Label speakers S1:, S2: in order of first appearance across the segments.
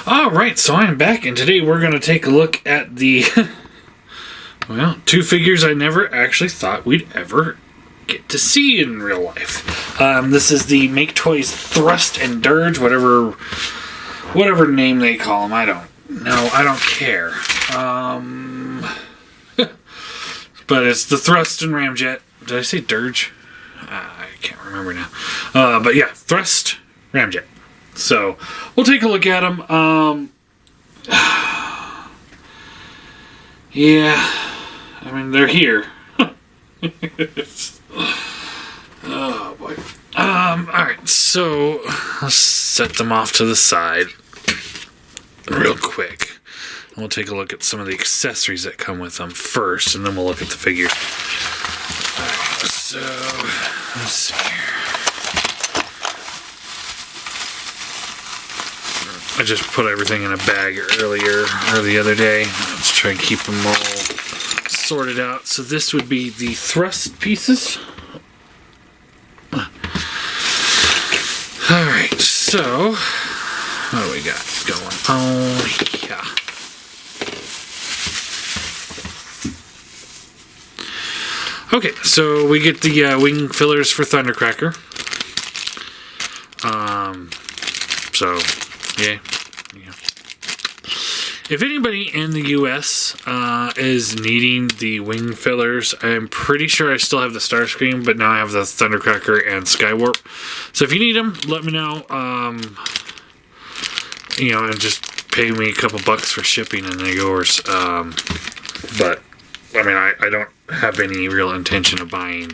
S1: Alright, so I'm back, and today we're going to take a look at the, well, two figures I never actually thought we'd ever get to see in real life. This is the Maketoys Thrust and Dirge, whatever name they call them. I don't know. I don't care. But it's the Thrust and Ramjet. Did I say Dirge? I can't remember now. But yeah, Thrust, Ramjet. So, we'll take a look at them. Yeah, I mean, they're here. Oh, boy. Alright, so, let's set them off to the side real quick. And we'll take a look at some of the accessories that come with them first, and then we'll look at the figures. Alright, so, let's see here. I just put everything in a bag earlier or the other day. Let's try and keep them all sorted out. So this would be the thrust pieces. Alright, so what do we got going on here? Okay, so we get the wing fillers for Thundercracker. So yeah. If anybody in the US is needing the wing fillers, I'm pretty sure I still have the Starscream, but now I have the Thundercracker and Skywarp. So if you need them, let me know. And just pay me a couple bucks for shipping, and they're yours. But I mean, I don't have any real intention of buying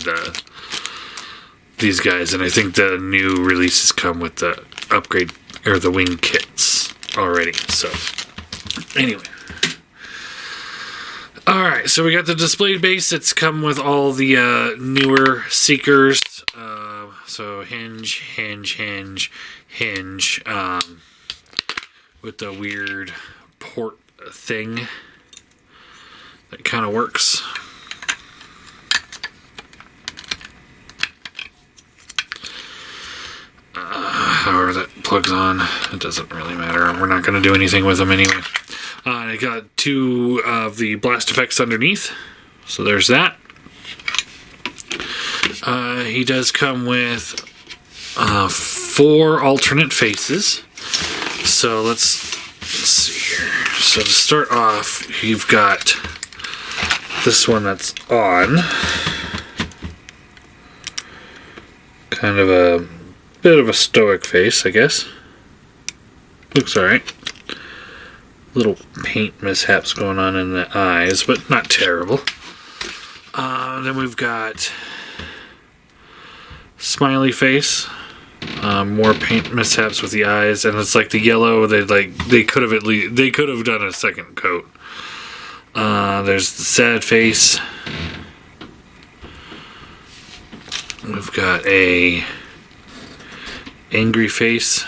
S1: these guys, and I think the new releases come with the upgrade or the wing kits already. So anyway, alright, so we got the display base. It's come with all the newer Seekers. So hinge, with the weird port thing that kind of works. However that plugs on, it doesn't really matter. We're not going to do anything with them anyway. I got two of the blast effects underneath, so there's that. He does come with 4 alternate faces. So let's see here. So to start off, you've got this one that's on. Kind of a bit of a stoic face, I guess. Looks alright. Little paint mishaps going on in the eyes, but not terrible. Then we've got smiley face. More paint mishaps with the eyes, and it's like the yellow. They could have done a second coat. There's the sad face. We've got a angry face,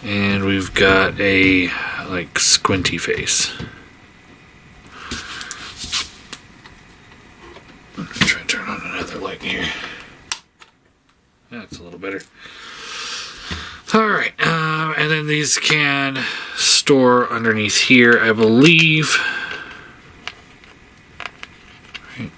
S1: and we've got a like squinty face. I'm gonna try and turn on another light here. That's a little better. Alright, and then these can store underneath here, I believe. Right.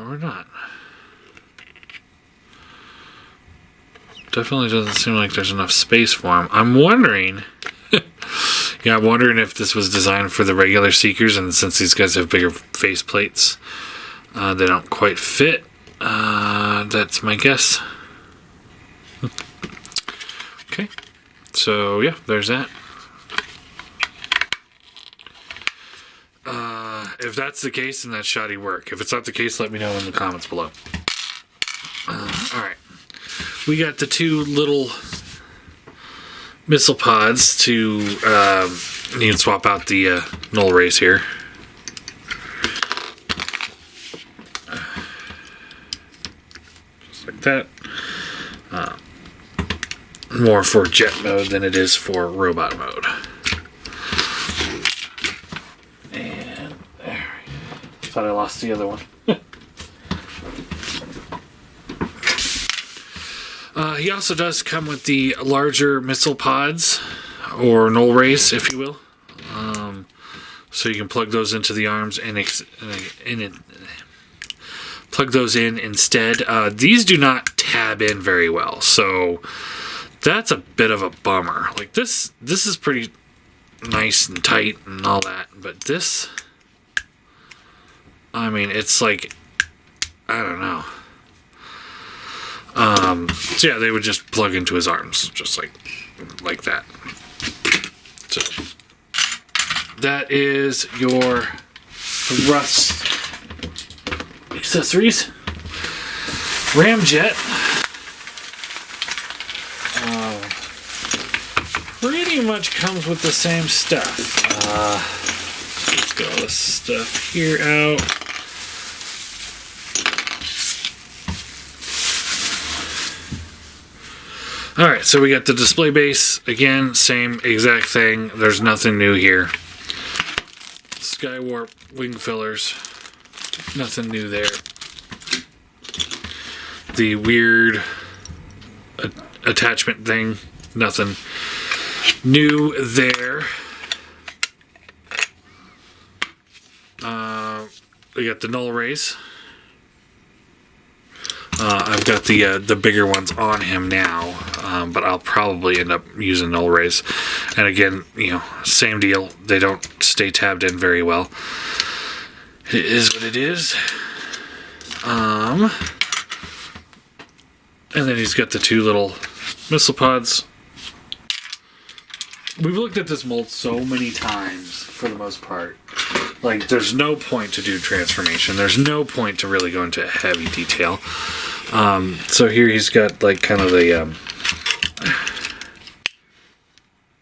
S1: Or not. Definitely doesn't seem like there's enough space for them. I'm wondering... Yeah, I'm wondering if this was designed for the regular Seekers, and since these guys have bigger face plates, they don't quite fit. That's my guess. Okay, so yeah, there's that. If that's the case, then that's shoddy work. If it's not the case, let me know in the comments below. Alright, we got the two little missile pods to need to swap out the null rays here. Just like that. More for jet mode than it is for robot mode. And there. thought I lost the other one. He also does come with the larger missile pods, or null rays, if you will. So you can plug those into the arms and plug those in instead. These do not tab in very well, so that's a bit of a bummer. Like this is pretty nice and tight and all that, but this, I mean, it's like, I don't know. So yeah, they would just plug into his arms, just like that. So that is your thrust accessories. Ramjet pretty much comes with the same stuff. Let's get all this stuff here out. Alright, so we got the display base. Again, same exact thing. There's nothing new here. Skywarp wing fillers. Nothing new there. The weird attachment thing. Nothing new there. We got the null rays. I've got the bigger ones on him now, but I'll probably end up using null rays. And again, you know, same deal. They don't stay tabbed in very well. It is what it is. And then he's got the two little missile pods. We've looked at this mold so many times, for the most part. Like, there's no point to do transformation. There's no point to really go into heavy detail. So here he's got, like, kind of the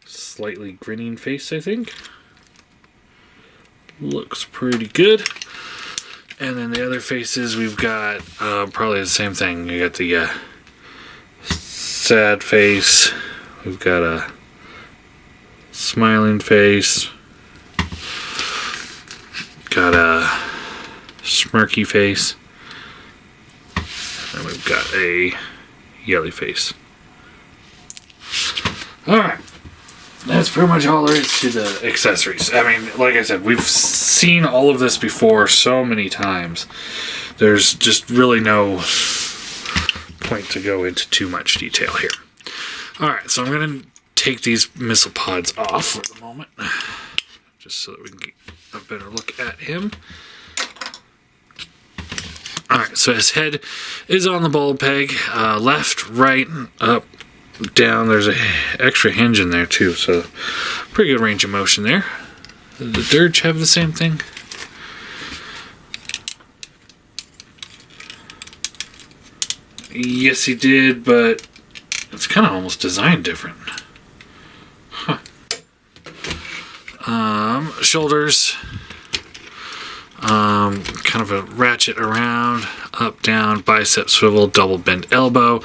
S1: slightly grinning face, I think. Looks pretty good. And then the other faces, we've got probably the same thing. You got the sad face. We've got a smiling face. Got a smirky face. And we've got a yelly face. Alright. That's pretty much all there is to the accessories. I mean, like I said, we've seen all of this before so many times. There's just really no point to go into too much detail here. Alright, so I'm going to take these missile pods off for the moment. Just so that we can get a better look at him. Alright, so his head is on the ball peg. Left, right, up, down. There's an extra hinge in there too, so pretty good range of motion there. Did the Dirge have the same thing? Yes, he did, but it's kind of almost designed different. Huh. Shoulders. Kind of a ratchet around, up, down, bicep swivel, double bend elbow.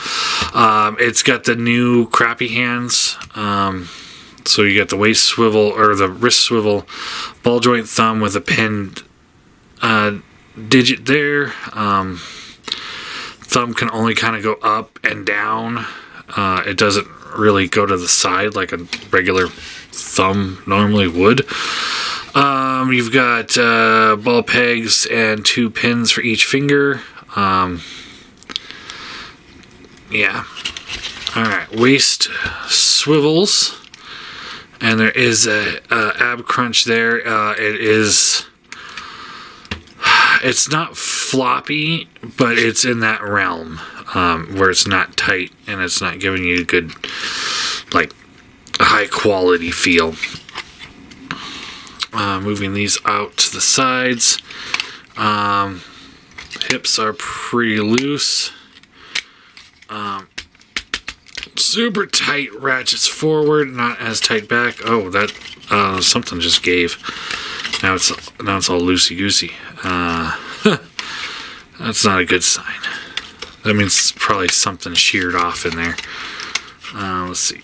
S1: It's got the new crappy hands. So you got the waist swivel, or the wrist swivel, ball joint thumb with a pinned digit there. Thumb can only kind of go up and down. It doesn't really go to the side like a regular thumb normally would. You've got ball pegs and 2 pins for each finger. Yeah. Alright, waist swivels. And there is a ab crunch there. It's not floppy, but it's in that realm where it's not tight and it's not giving you a good, like, high quality feel. Moving these out to the sides. Hips are pretty loose. Super tight ratchets forward, not as tight back. Oh, that something just gave. Now it's all loosey goosey. That's not a good sign. That means probably something sheared off in there. Let's see.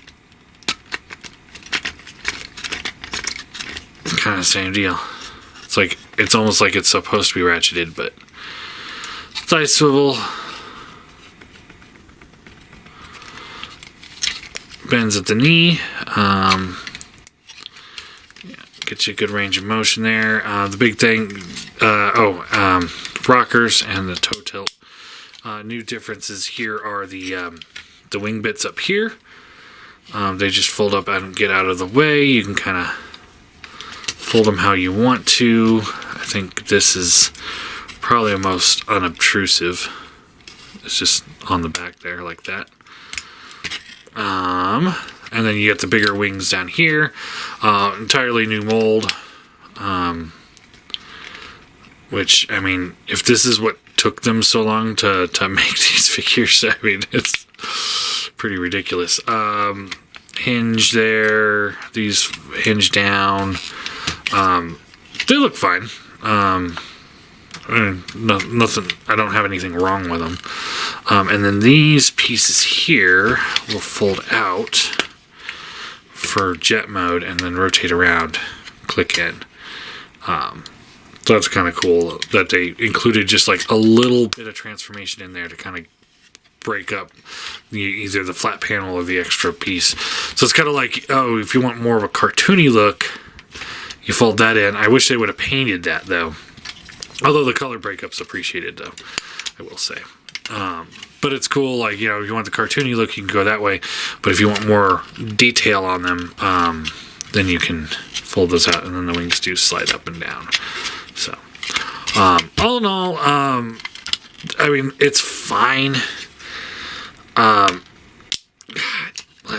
S1: Kind of same deal. It's almost like it's supposed to be ratcheted, but side swivel. Bends at the knee. Gets you a good range of motion there. The big thing, rockers and the toe tilt. New differences here are the wing bits up here. They just fold up and get out of the way. You can kind of fold them how you want to. I think this is probably the most unobtrusive. It's just on the back there like that. And then you get the bigger wings down here. Entirely new mold. Which, I mean, if this is what took them so long to make these figures, I mean, it's pretty ridiculous. Hinge there. These hinge down. They look fine. Nothing. I don't have anything wrong with them. And then these pieces here will fold out for jet mode and then rotate around, click in. So that's kind of cool that they included just like a little bit of transformation in there to kind of break up either the flat panel or the extra piece. So it's kind of like, oh, if you want more of a cartoony look, you fold that in. I wish they would have painted that though. Although the color breakup's appreciated though, I will say. But it's cool, like, you know, if you want the cartoony look, you can go that way. But if you want more detail on them, then you can fold those out, and then the wings do slide up and down. So, all in all, I mean, it's fine.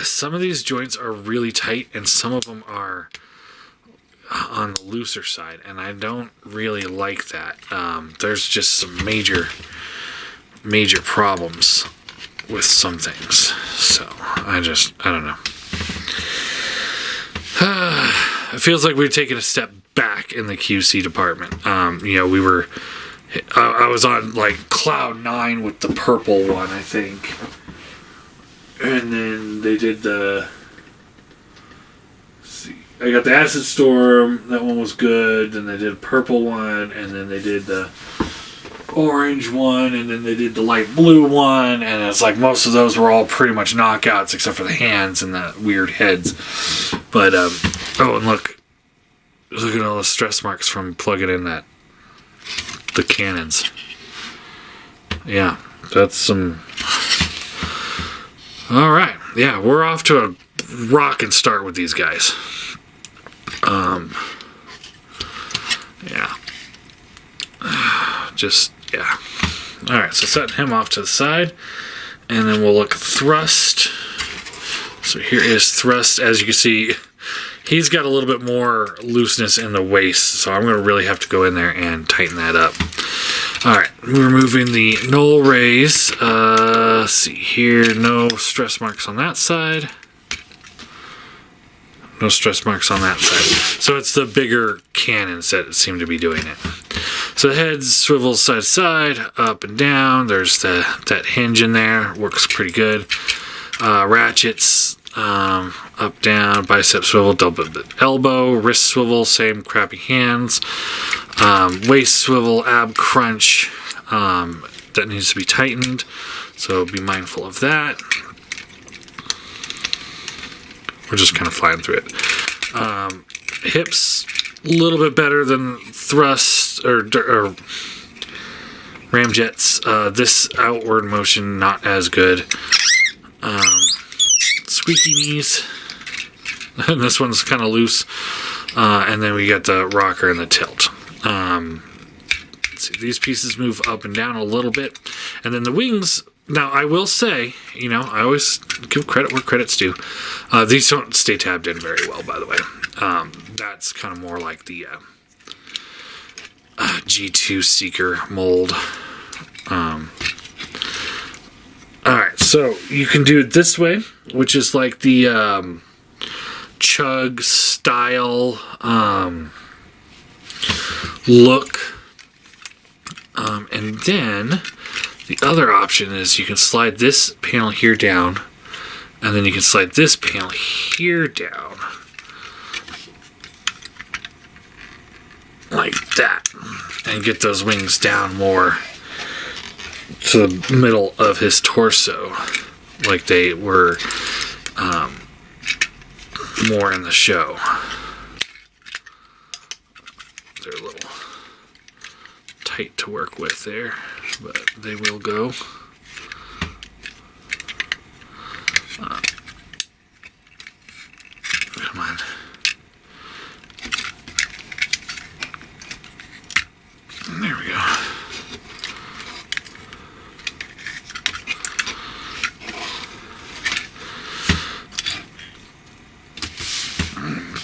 S1: Some of these joints are really tight, and some of them are on the looser side, and I don't really like that. There's just some major problems with some things. So I don't know. It feels like we've taken a step back in the QC department. You know, I was on like cloud 9 with the purple one, I think. And then they did I got the Acid Storm, that one was good, then they did a purple one, and then they did the orange one, and then they did the light blue one, and it's like most of those were all pretty much knockouts except for the hands and the weird heads. But oh, and look at all the stress marks from plugging in the cannons. Yeah, that's some. All right, yeah, we're off to a rockin' start with these guys. Yeah. Yeah. Alright, so setting him off to the side. And then we'll look at thrust. So here is thrust. As you can see, he's got a little bit more looseness in the waist. So I'm going to really have to go in there and tighten that up. Alright, we're removing the null rays. Let's see here. No stress marks on that side. No stress marks on that side. So it's the bigger cannons that seem to be doing it. So the head swivels side to side, up and down. There's that hinge in there. Works pretty good. Ratchets, up, down, bicep swivel, double elbow, wrist swivel, same crappy hands. Waist swivel, ab crunch. That needs to be tightened. So be mindful of that. We're just kind of flying through it. Hips, a little bit better than thrust or Ramjet's. This outward motion, not as good. Squeaky knees. And this one's kind of loose. And then we got the rocker and the tilt. Let's see, these pieces move up and down a little bit. And then the wings. Now, I will say, you know, I always give credit where credit's due. These don't stay tabbed in very well, by the way. That's kind of more like the G2 Seeker mold. Alright, so you can do it this way, which is like the Chug style look. And then the other option is you can slide this panel here down, and then you can slide this panel here down. like that, and get those wings down more to the middle of his torso, like they were more in the show. They're a little tight to work with there, but they will go. Come on. There we go.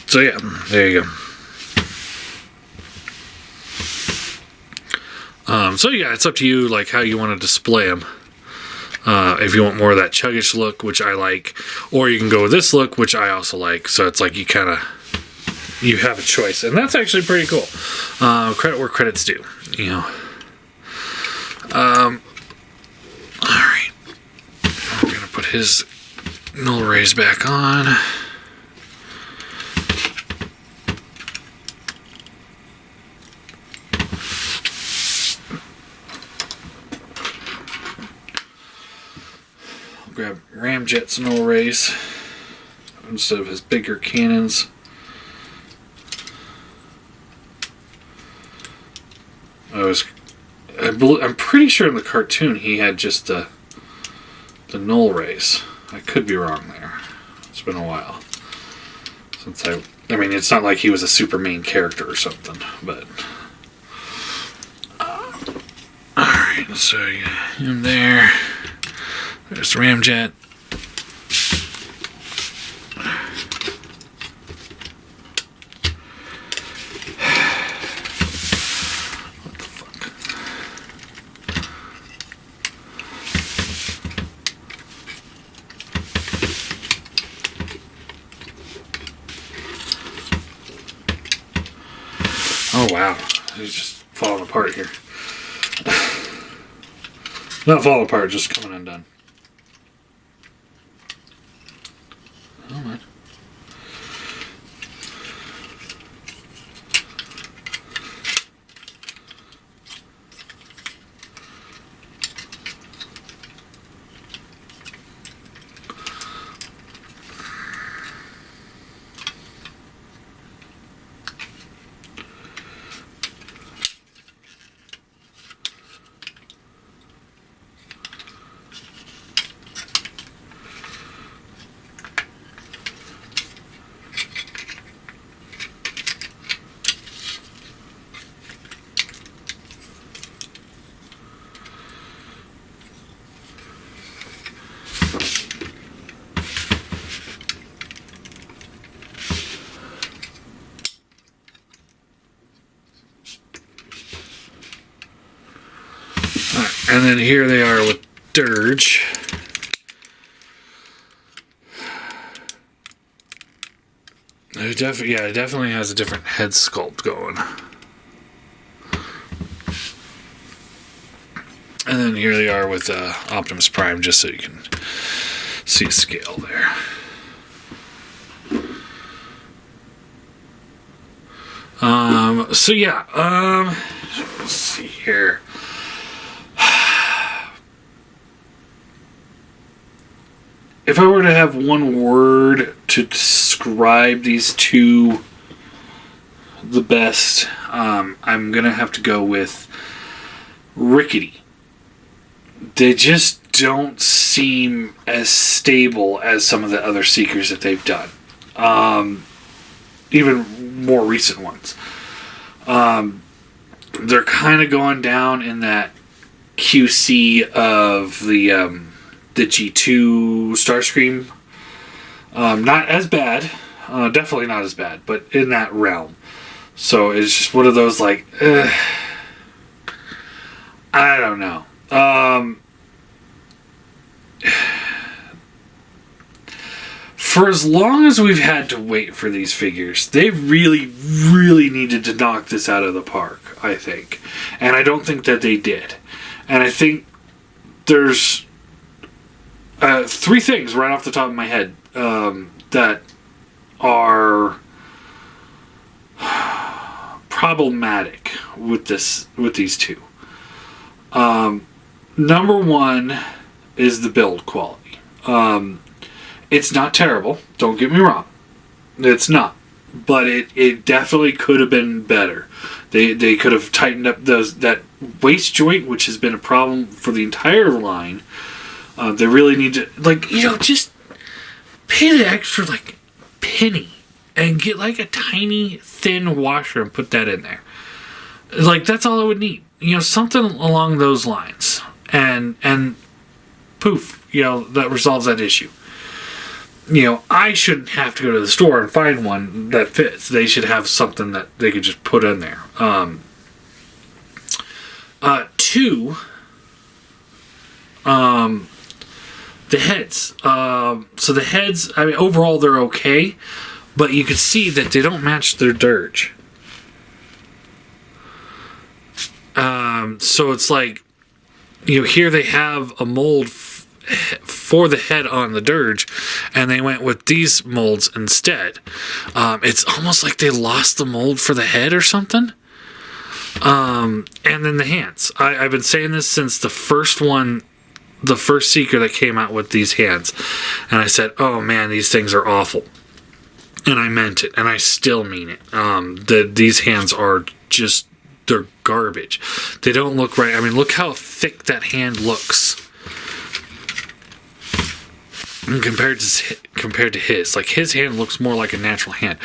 S1: So yeah, there you go. So yeah, it's up to you, like how you want to display them. If you want more of that chuggish look, which I like, or you can go with this look, which I also like. So it's like you have a choice, and that's actually pretty cool. Credit where credit's due, you know. All right, we're gonna put his null rays back on. Grab Ramjet's null rays instead of his bigger cannons. I'm pretty sure in the cartoon he had just the null rays. I could be wrong there. It's been a while since I mean, it's not like he was a super main character or something, but alright, so you got him there. There's Ramjet. What the fuck? Oh wow, he's just falling apart here. Not falling apart, just coming undone. Oh man. And then here they are with Dirge. It definitely has a different head sculpt going. And then here they are with Optimus Prime, just so you can see a scale there. So yeah, let's see here. If I were to have one word to describe these two the best, I'm going to have to go with rickety. They just don't seem as stable as some of the other Seekers that they've done. Even more recent ones. They're kind of going down in that QC of the G2 Starscream. Not as bad. Definitely not as bad, but in that realm. So it's just one of those like, I don't know. For as long as we've had to wait for these figures, they really, really needed to knock this out of the park, I think. And I don't think that they did. And I think there's three things right off the top of my head that are problematic with these two. Number one is the build quality. It's not terrible. Don't get me wrong. It's not. But it definitely could have been better. They could have tightened up that waist joint, which has been a problem for the entire line. They really need to, just pay the extra, penny and get, a tiny, thin washer and put that in there. That's all I would need. Something along those lines. And poof, that resolves that issue. I shouldn't have to go to the store and find one that fits. They should have something that they could just put in there. Two, the heads. So the heads, overall they're okay, but you can see that they don't match their dirge. So it's here they have a mold for the head on the dirge, and they went with these molds instead. It's almost like they lost the mold for the head or something. And then the hands. I've been saying this since the first Seeker that came out with these hands, and I said, oh man, these things are awful, and I meant it, and I still mean it. These hands are just, they're garbage. They don't look right. Look how thick that hand looks. And compared to his, his hand looks more like a natural hand.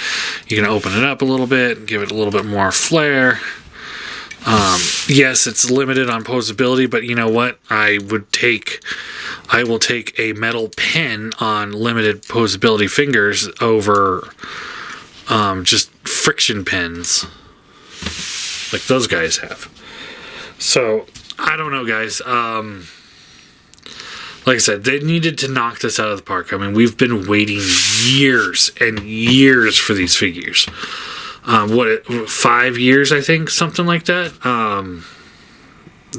S1: You can open it up a little bit and give it a little bit more flair. Yes, it's limited on posability, but you know what? I will take a metal pen on limited posability fingers over just friction pens like those guys have. So I don't know, guys. Like I said, they needed to knock this out of the park. We've been waiting years and years for these figures. 5 years, I think, something like that.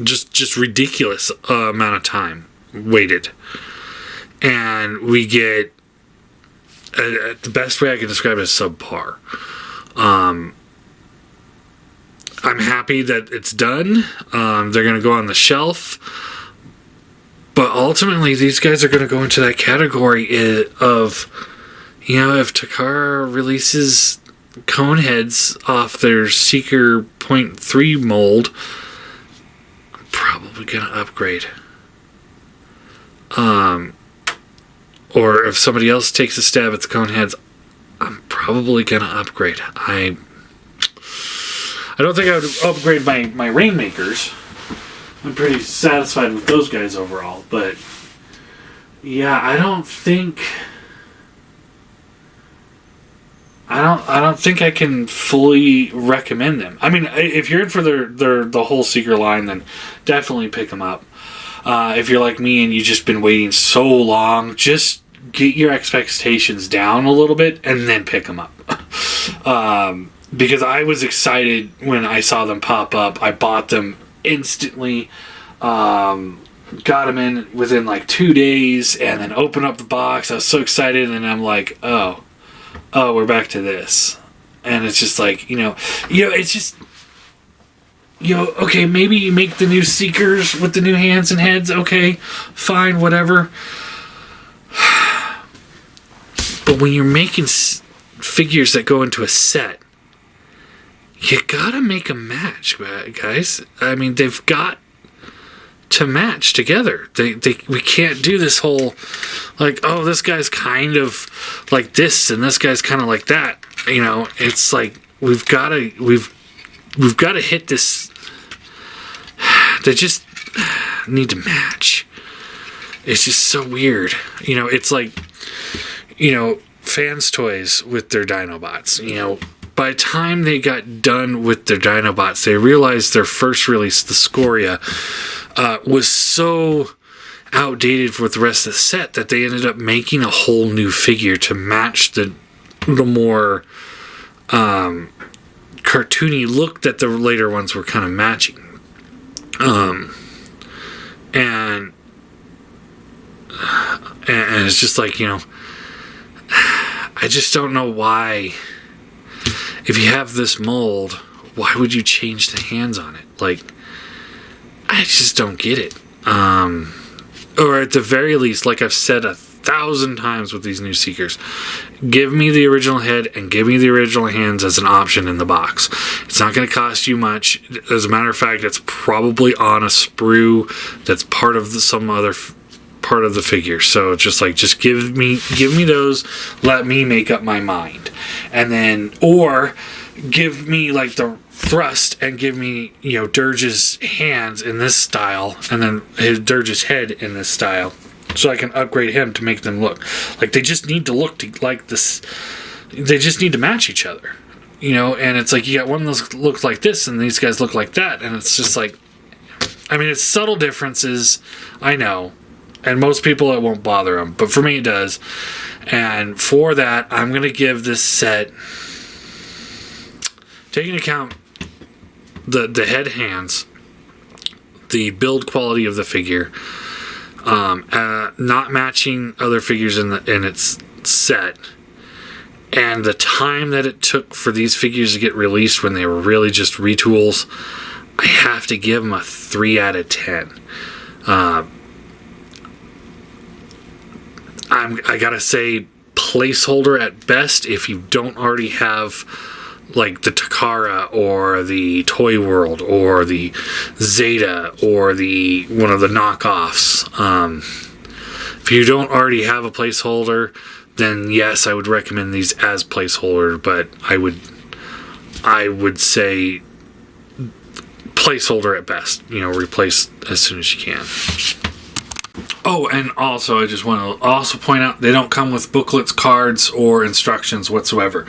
S1: Just ridiculous amount of time waited. And we get, the best way I can describe it is subpar. I'm happy that it's done. They're going to go on the shelf. But ultimately, these guys are going to go into that category of, if Takara releases cone heads off their Seeker 0.3 mold, I'm probably going to upgrade. Or if somebody else takes a stab at the cone heads, I'm probably going to upgrade. I don't think I would upgrade my Rainmakers. I'm pretty satisfied with those guys overall, but yeah, I don't think I can fully recommend them. If you're in for the whole Seeker line, then definitely pick them up. If you're like me and you've just been waiting so long, just get your expectations down a little bit and then pick them up. Because I was excited when I saw them pop up. I bought them instantly, got them in within 2 days, and then opened up the box. I was so excited, and I'm like, oh, we're back to this. And it's just it's just, okay, maybe you make the new Seekers with the new hands and heads, okay, fine, whatever. But when you're making figures that go into a set, you gotta make a match, guys. They've got to match together. We can't do this whole, this guy's kind of like this and this guy's kind of like that. It's we've got to hit this. They just need to match. It's just so weird. It's Fans Toys with their Dinobots. By the time they got done with their Dinobots, they realized their first release, the Scoria, was so outdated with the rest of the set that they ended up making a whole new figure to match the more cartoony look that the later ones were kind of matching. And it's just I just don't know why. If you have this mold, why would you change the hands on it? Like, I just don't get it. Or at the very least, like I've said 1,000 times with these new Seekers, give me the original head and give me the original hands as an option in the box. It's not going to cost you much. As a matter of fact, it's probably on a sprue that's part of some other part of the figure. So it's just like, just give me those. Let me make up my mind, and then or give me like the thrust and give me, you know, Dirge's hands in this style and then his Dirge's head in this style, so I can upgrade him to make them look like they just need to look like this. They just need to match each other, you know. And it's like you got one that looks like this and these guys look like that, and it's just like, I mean, it's subtle differences, I know, and most people it won't bother them, but for me it does. And for that, I'm gonna give this set, taking into account the head hands, the build quality of the figure, not matching other figures in its set, and the time that it took for these figures to get released when they were really just retools, I have to give them a 3 out of 10. I gotta say, placeholder at best if you don't already have like the Takara or the Toy World or the Zeta or the one of the knockoffs. If you don't already have a placeholder, then yes, I would recommend these as placeholder, but I would say placeholder at best. You know, replace as soon as you can. Oh, and also I just want to also point out, they don't come with booklets, cards, or instructions whatsoever.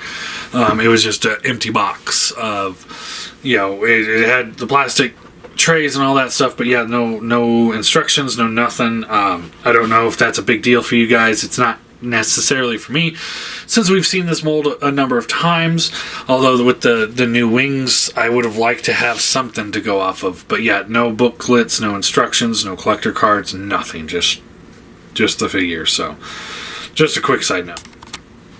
S1: It was just an empty box of, you know, it had the plastic trays and all that stuff, but yeah, no instructions, no nothing. I don't know if that's a big deal for you guys. It's not necessarily for me, since we've seen this mold a number of times, although with the new wings I would have liked to have something to go off of. But yeah, no booklets, no instructions, no collector cards, nothing, just the figure. So just a quick side note.